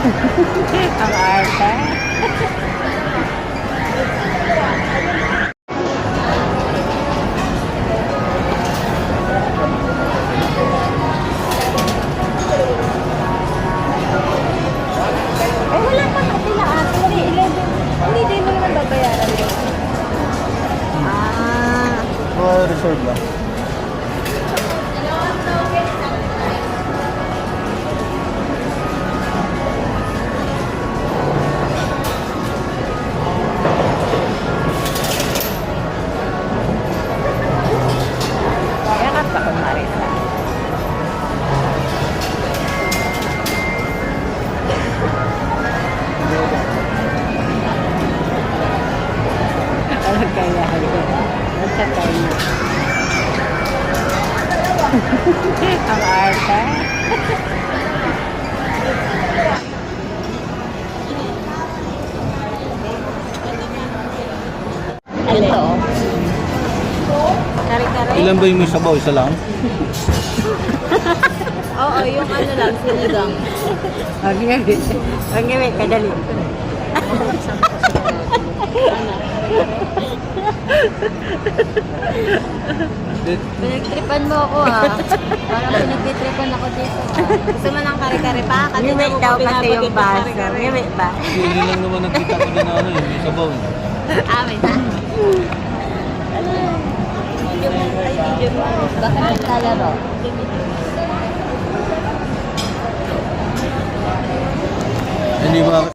Ang arte. Ay, wala pa natin na ate. Hindi, 11. Hindi din mo naman babayaran yun. Ah. Reserve lang. Yakat pa kung Marisa. Ano kaya ako? Basta tayo na. Ang arte. Ito. Kare-kare. Ilan ba yung may sabaw? Isa lang? Oo, yung ano lang, sinigang. Huwag nga, kadali. Pinagtripan mo ako Parang pinagtripan ako dito Gusto mo ng kare-kare pa? Ngiwi daw kasi yung baso. Ngiwi ba? Hindi lang naman nakita ko din na ano yun, may sabaw. May na. Video mo. Baka naglalaro. Hindi ba